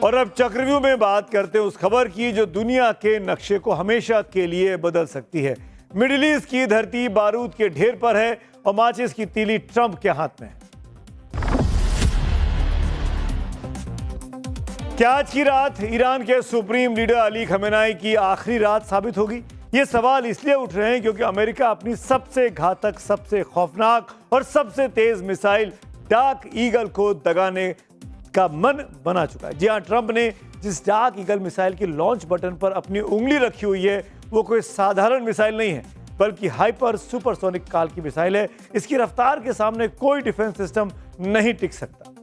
और अब चक्रव्यूह में बात करते हैं उस खबर की जो दुनिया के नक्शे को हमेशा के लिए बदल सकती है। मिडिल ईस्ट की धरती बारूद के ढेर पर है और माचिस की तीली ट्रंप के हाथ में है। क्या आज की रात ईरान के सुप्रीम लीडर अली खमेनाई की आखिरी रात साबित होगी? ये सवाल इसलिए उठ रहे हैं क्योंकि अमेरिका अपनी सबसे घातक, सबसे खौफनाक और सबसे तेज मिसाइल डार्क ईगल को दगाने का मन बना चुका है। जी हां, ट्रंप ने जिस डार्क ईगल मिसाइल की लॉन्च बटन पर अपनी उंगली रखी हुई है वो कोई साधारण मिसाइल नहीं है, बल्कि हाइपर सुपरसोनिक काल की मिसाइल है। इसकी रफ्तार के सामने कोई डिफेंस सिस्टम नहीं टिक सकता।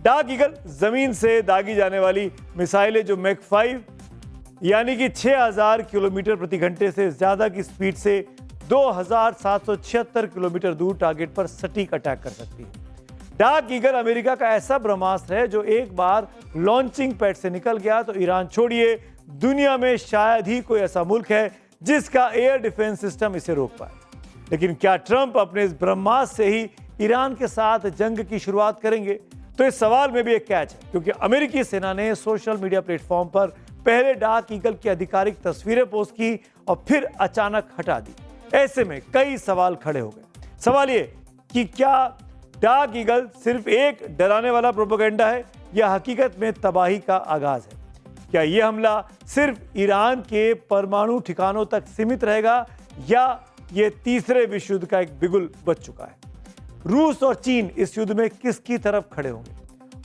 डार्क ईगल जमीन से दागी जाने वाली मिसाइल है जो मैक 5 यानी कि 6000 किलोमीटर प्रति घंटे से ज्यादा की स्पीड से 2776 किलोमीटर दूर टारगेट पर सटीक अटैक कर सकती है। डार्क ईगल अमेरिका का ऐसा ब्रह्मास्त्र है जो एक बार लॉन्चिंग पैड से निकल गया तो ईरान छोड़िए, दुनिया में शायद ही कोई ऐसा मुल्क है जिसका एयर डिफेंस सिस्टम इसे रोक पाए। लेकिन क्या ट्रंप अपने इस ब्रह्मास्त्र से ही ईरान के साथ जंग की शुरुआत करेंगे? तो इस सवाल में भी एक कैच है, क्योंकि अमेरिकी सेना ने सोशल मीडिया प्लेटफॉर्म पर पहले डार्क ईगल की आधिकारिक तस्वीरें पोस्ट की और फिर अचानक हटा दी। ऐसे में कई सवाल खड़े हो गए। सवाल ये कि क्या डार्क ईगल सिर्फ एक डराने वाला प्रोपेगेंडा है या हकीकत में तबाही का आगाज है? क्या यह हमला सिर्फ ईरान के परमाणु ठिकानों तक सीमित रहेगा या यह तीसरे विश्व युद्ध का एक बिगुल बच चुका है? रूस और चीन इस युद्ध में किसकी तरफ खड़े होंगे?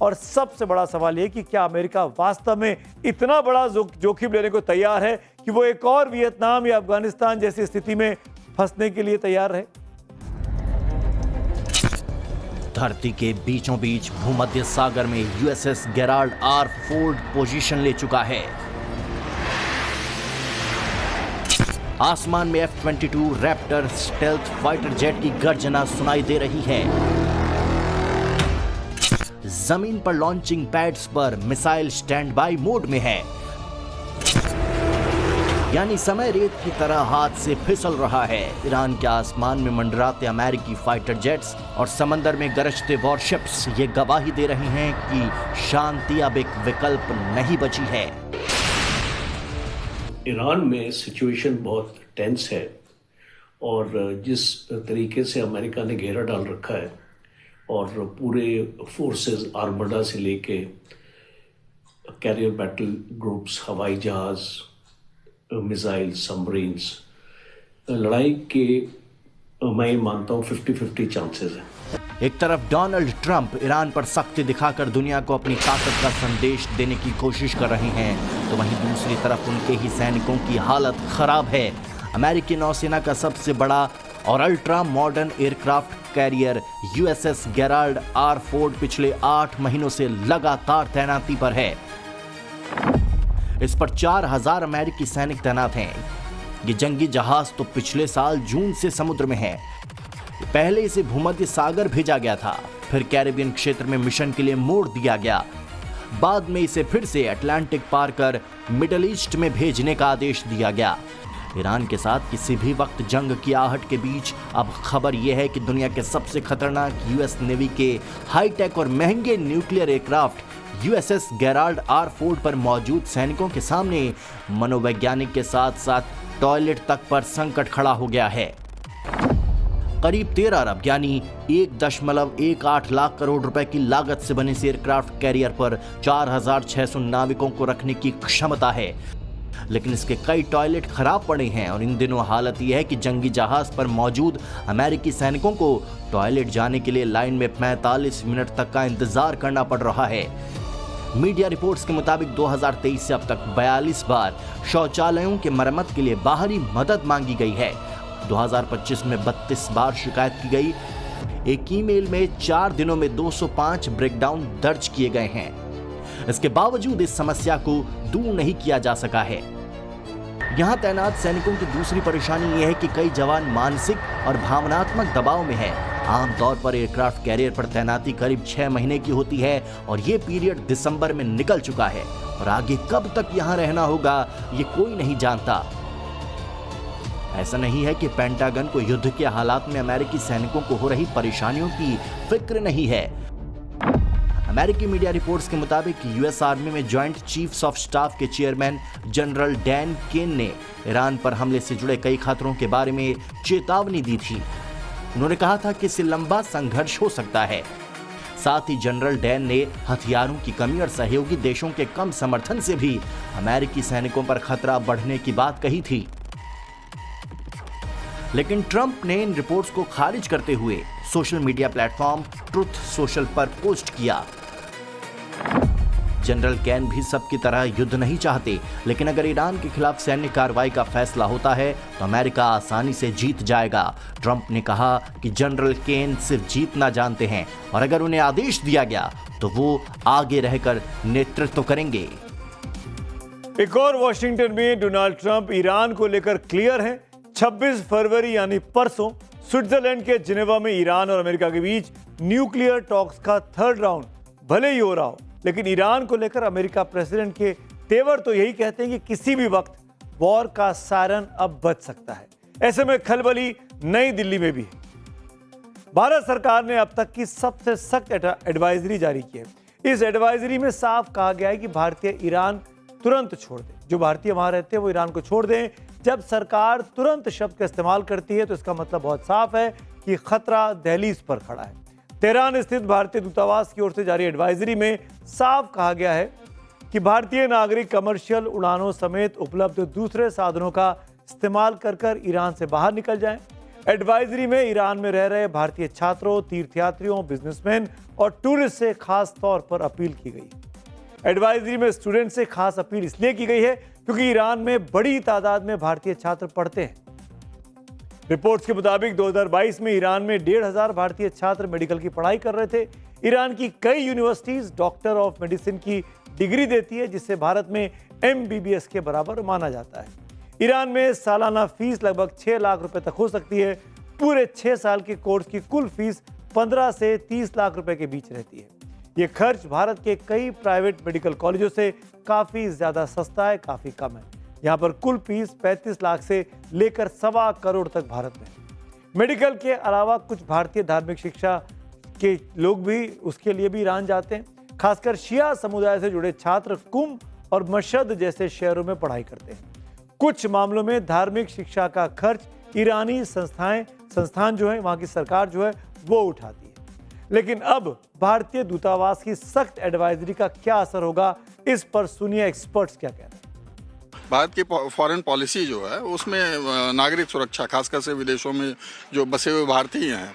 और सबसे बड़ा सवाल यह कि क्या अमेरिका वास्तव में इतना बड़ा जोखिम लेने को तैयार है कि वो एक और वियतनाम या अफगानिस्तान जैसी स्थिति में फंसने के लिए तैयार रहे? धरती के बीचों बीच भूमध्य सागर में USS Gerald R Ford position ले चुका है। आसमान में F-22 Raptor stealth fighter jet की गर्जना सुनाई दे रही है। जमीन पर लॉन्चिंग पैड्स पर मिसाइल स्टैंड बाय मोड में है, यानी समय रेत की तरह हाथ से फिसल रहा है। ईरान के आसमान में मंडराते अमेरिकी फाइटर जेट्स और समंदर में गरजते वॉरशिप्स ये गवाही दे रहे हैं कि शांति अब एक विकल्प नहीं बची है। ईरान में सिचुएशन बहुत टेंस है और जिस तरीके से अमेरिका ने घेरा डाल रखा है और पूरे फोर्सेस आर्मडा से लेके कैरियर बैटल ग्रुप्स, हवाई जहाज, मिसाइल, सबमरीन्स, लड़ाई के मैं मानता हूँ 50-50 चांसेस है। एक तरफ डोनाल्ड ट्रंप ईरान पर सख्ती दिखाकर दुनिया को अपनी ताकत का संदेश देने की कोशिश कर रहे हैं, तो वहीं दूसरी तरफ उनके ही सैनिकों की हालत खराब है। अमेरिकी नौसेना का सबसे बड़ा और ultra modern aircraft carrier USS Gerald R Ford पिछले 8 महीनों से लगातार तैनाती पर है। इस पर 4000 अमेरिकी सैनिक तैनात हैं। ये जंगी जहाज तो पिछले साल जून से समुद्र में है। पहले इसे भूमध्य सागर भेजा गया था, फिर कैरिबियन क्षेत्र में मिशन के लिए मोड़ दिया गया। बाद में इसे फिर से अटलांटिक पार कर मिडिल ईस्ट में भेजने का आदेश दिया गया। ईरान के साथ किसी भी वक्त जंग की आहट के बीच अब खबर यह है कि दुनिया के सबसे खतरनाक यूएस नेवी के हाईटेक और महंगे nuclear aircraft USS Gerald R Ford पर मौजूद सैनिकों के सामने मनोवैज्ञानिक के साथ साथ टॉयलेट तक पर संकट खड़ा हो गया है। करीब 13 अरब यानी 1.18 लाख करोड़ रुपए की लागत से बने इस एयरक्राफ्ट कैरियर पर 4600 नाविकों को रखने की क्षमता है, लेकिन इसके कई टॉयलेट खराब पड़े हैं और इन दिनों हालत यह है कि जंगी जहाज पर मौजूद अमेरिकी सैनिकों को टॉयलेट जाने के लिए लाइन में 45 मिनट तक का इंतजार करना पड़ रहा है। मीडिया रिपोर्ट्स के मुताबिक 2023 से अब तक 42 बार शौचालयों के मरम्मत के लिए बाहरी मदद मांगी गई है। 2025 में 32 बार शिकायत की गई। एक ईमेल में 4 दिनों में 205 ब्रेकडाउन दर्ज किए गए हैं। इसके बावजूद इस समस्या को दूर नहीं किया जा सका है। यहां तैनात सैनिकों की दूसरी परेशानी यह है कि कई जवान मानसिक और भावनात्मक दबाव में हैं। आमतौर पर एयरक्राफ्ट कैरियर पर तैनाती करीब 6 महीने की होती है और ये पीरियड दिसंबर में निकल चुका है और आगे कब तक यहां रहना होगा ये कोई नहीं जानता। ऐसा नहीं है कि पेंटागन को युद्ध के हालात में अमेरिकी सैनिकों को हो रही परेशानियों की फिक्र नहीं है। अमेरिकी मीडिया रिपोर्ट्स के मुताबिक यूएस आर्मी में जॉइंट चीफ्स ऑफ स्टाफ के चेयरमैन जनरल डैन केन ने ईरान पर हमले से जुड़े कई खतरों के बारे में चेतावनी दी थी। उन्होंने कहा था कि इससे लंबा संघर्ष हो सकता है। साथ ही जनरल डैन ने हथियारों की कमी और सहयोगी देशों के कम समर्थन से भी अमेरिकी सैनिकों पर खतरा बढ़ने की बात कही थी। लेकिन ट्रंप ने इन रिपोर्ट्स को खारिज करते हुए social media platform truth social पर पोस्ट किया। जनरल कैन भी सबकी तरह युद्ध नहीं चाहते, लेकिन अगर ईरान के खिलाफ सैन्य कार्रवाई का फैसला होता है तो अमेरिका आसानी से जीत जाएगा। ट्रंप ने कहा कि जनरल केन सिर्फ जीतना जानते हैं और अगर उन्हें आदेश दिया गया तो वो आगे रहकर नेतृत्व करेंगे। एक और वॉशिंगटन में डोनाल्ड ट्रंप ईरान को लेकर क्लियर हैं। 26 फरवरी यानी परसों स्विट्जरलैंड के जिनेवा में ईरान और अमेरिका के बीच न्यूक्लियर टॉक्स का थर्ड राउंड भले ही हो रहा हो, लेकिन ईरान को लेकर अमेरिका प्रेसिडेंट के तेवर तो यही कहते हैं कि किसी भी वक्त वॉर का सायरन अब बज सकता है। ऐसे में खलबली नई दिल्ली में भी है। भारत सरकार ने अब तक की सबसे सख्त एडवाइजरी जारी की है। इस एडवाइजरी में साफ कहा गया है कि भारतीय ईरान तुरंत छोड़ दें। जो भारतीय वहां रहते हैं वो ईरान को छोड़ दें। जब सरकार तुरंत शब्द का इस्तेमाल करती है तो इसका मतलब बहुत साफ है कि खतरा दहलीज पर खड़ा है। तेहरान स्थित भारतीय दूतावास की ओर से जारी एडवाइजरी में साफ कहा गया है कि भारतीय नागरिक कमर्शियल उड़ानों समेत उपलब्ध दूसरे साधनों का इस्तेमाल कर ईरान से बाहर निकल जाएं। एडवाइजरी में ईरान में रह रहे भारतीय छात्रों, तीर्थयात्रियों, बिजनेसमैन और टूरिस्ट से खास तौर पर अपील की गई। एडवाइजरी में स्टूडेंट से खास अपील इसलिए की गई है क्योंकि ईरान में बड़ी तादाद में भारतीय छात्र पढ़ते हैं। रिपोर्ट्स के मुताबिक 2022 में ईरान में 1,500 भारतीय छात्र मेडिकल की पढ़ाई कर रहे थे। ईरान की कई यूनिवर्सिटीज डॉक्टर ऑफ मेडिसिन की डिग्री देती है, जिससे भारत में MBBS के बराबर माना जाता है। ईरान में सालाना फीस लगभग 6 लाख रुपए तक हो सकती है। पूरे 6 साल के कोर्स की कुल फीस 15 से 30 लाख रुपए के बीच रहती है। ये खर्च भारत के कई प्राइवेट मेडिकल कॉलेजों से काफी ज्यादा सस्ता है, काफी कम है। यहाँ पर कुल फीस 35 लाख से लेकर 1.25 करोड़ तक भारत में है। मेडिकल के अलावा कुछ भारतीय धार्मिक शिक्षा के लोग भी उसके लिए भी ईरान जाते हैं। खासकर शिया समुदाय से जुड़े छात्र कुम और मशहद जैसे शहरों में पढ़ाई करते हैं। कुछ मामलों में धार्मिक शिक्षा का खर्च ईरानी संस्थान जो है, वहाँ की सरकार जो है वो उठाती है। लेकिन अब भारतीय दूतावास की सख्त एडवाइजरी का क्या असर होगा, इस पर सुनिए एक्सपर्ट्स क्या कहते हैं। भारत की फॉरेन पॉलिसी जो है उसमें नागरिक सुरक्षा, खासकर से विदेशों में जो बसे हुए भारतीय हैं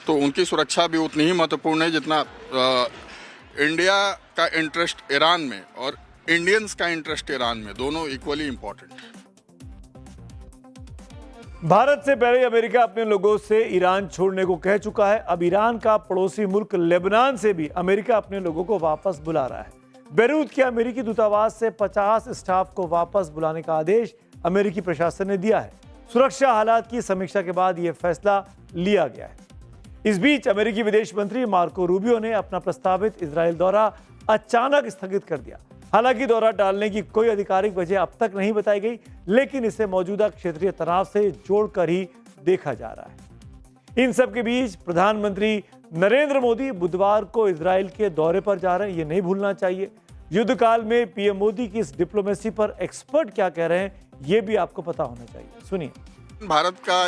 तो उनकी सुरक्षा भी उतनी ही महत्वपूर्ण है जितना इंडिया का इंटरेस्ट ईरान में और इंडियंस का इंटरेस्ट ईरान में, दोनों इक्वली इम्पोर्टेंट है। भारत से पहले अमेरिका अपने लोगों से ईरान छोड़ने को कह चुका है। अब ईरान का पड़ोसी मुल्क लेबनान से भी अमेरिका अपने लोगों को वापस बुला रहा है। बेरूत के अमेरिकी दूतावास से 50 स्टाफ को वापस बुलाने का आदेश अमेरिकी प्रशासन ने दिया है। सुरक्षा हालात की समीक्षा के बाद यह फैसला लिया गया है। इस बीच अमेरिकी विदेश मंत्री मार्को रूबियो ने अपना प्रस्तावित इजरायल दौरा अचानक स्थगित कर दिया। हालांकि दौरा टालने की कोई आधिकारिक वजह अब तक नहीं बताई गई, लेकिन इसे मौजूदा क्षेत्रीय तनाव से जोड़कर ही देखा जा रहा है। इन सब के बीच प्रधानमंत्री नरेंद्र मोदी बुधवार को इजरायल के दौरे पर जा रहे हैं, ये नहीं भूलना चाहिए। युद्ध काल में पीएम मोदी की इस डिप्लोमेसी पर एक्सपर्ट क्या कह रहे हैं, ये भी आपको पता होना चाहिए। सुनिए। भारत का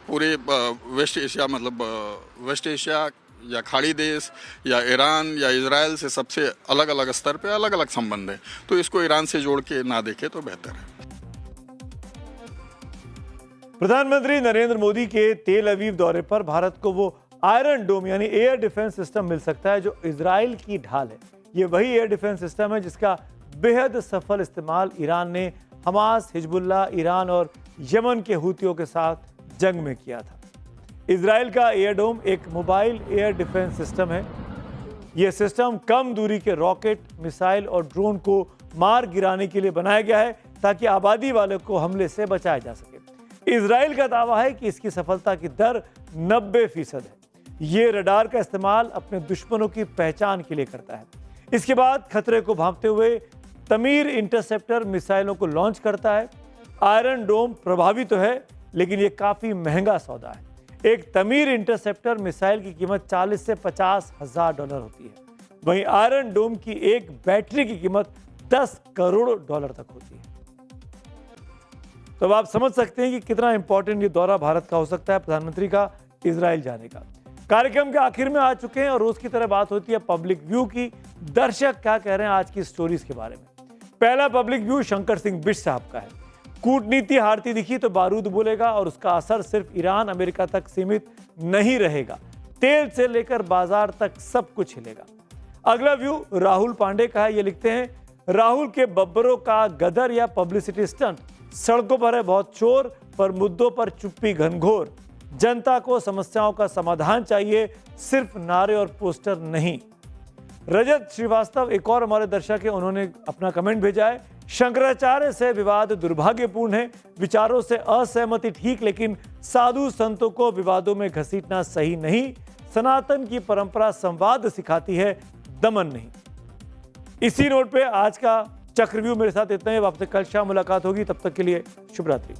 पूरे वेस्ट एशिया, मतलब वेस्ट एशिया या खाड़ी देश या ईरान या इजराइल से सबसे अलग अलग स्तर पे अलग अलग संबंध है, तो इसको ईरान से जोड़ के ना देखे तो बेहतर है। प्रधानमंत्री नरेंद्र मोदी के तेल अवीव दौरे पर भारत को वो आयरन डोम यानी एयर डिफेंस सिस्टम मिल सकता है जो इजराइल की ढाल है। ये वही एयर डिफेंस सिस्टम है जिसका बेहद सफल इस्तेमाल ईरान ने हमास, हिजबुल्लाह, ईरान और यमन के हूतियों के साथ जंग में किया था। इजराइल का एयर डोम एक मोबाइल एयर डिफेंस सिस्टम है। यह सिस्टम कम दूरी के रॉकेट, मिसाइल और ड्रोन को मार गिराने के लिए बनाया गया है ताकि आबादी वालों को हमले से बचाया जा सके। इजराइल का दावा है कि इसकी सफलता की दर 90% है। ये रडार का इस्तेमाल अपने दुश्मनों की पहचान के लिए करता है। इसके बाद खतरे को भांपते हुए तमीर इंटरसेप्टर मिसाइलों को लॉन्च करता है। आयरन डोम प्रभावी तो है, लेकिन यह काफी महंगा सौदा है। एक तमीर इंटरसेप्टर मिसाइल की कीमत 40 से 50 हजार डॉलर होती है। वहीं आयरन डोम की एक बैटरी की कीमत $10 करोड़ तक होती है। तो अब आप समझ सकते हैं कि कितना इंपॉर्टेंट ये दौरा भारत का हो सकता है, प्रधानमंत्री का इजराइल जाने का। कार्यक्रम के आखिर में आ चुके हैं और रोज की तरह बात होती है पब्लिक व्यू की। दर्शक क्या कह रहे हैं आज की स्टोरीज के बारे में। पहला पब्लिक व्यू शंकर सिंह बिष्ट साहब का है। कूटनीति हारती दिखी तो बारूद बोलेगा और उसका असर सिर्फ ईरान अमेरिका तक सीमित नहीं रहेगा, तेल से लेकर बाजार तक सब कुछ हिलेगा। अगला व्यू राहुल पांडे का है। ये लिखते हैं, राहुल के बब्बरों का गदर या पब्लिसिटी स्टंट, सड़कों पर है बहुत शोर पर मुद्दों पर चुप्पी घनघोर, जनता को समस्याओं का समाधान चाहिए, सिर्फ नारे और पोस्टर नहीं। रजत श्रीवास्तव एक और हमारे दर्शक है, उन्होंने अपना कमेंट भेजा है, शंकराचार्य से विवाद दुर्भाग्यपूर्ण है, विचारों से असहमति ठीक, लेकिन साधु संतों को विवादों में घसीटना सही नहीं। सनातन की परंपरा संवाद सिखाती है, दमन नहीं। इसी नोट पे आज का चक्रव्यूह मेरे साथ इतना ही। आपसे कल शाम मुलाकात होगी, तब तक के लिए शुभ रात्रि।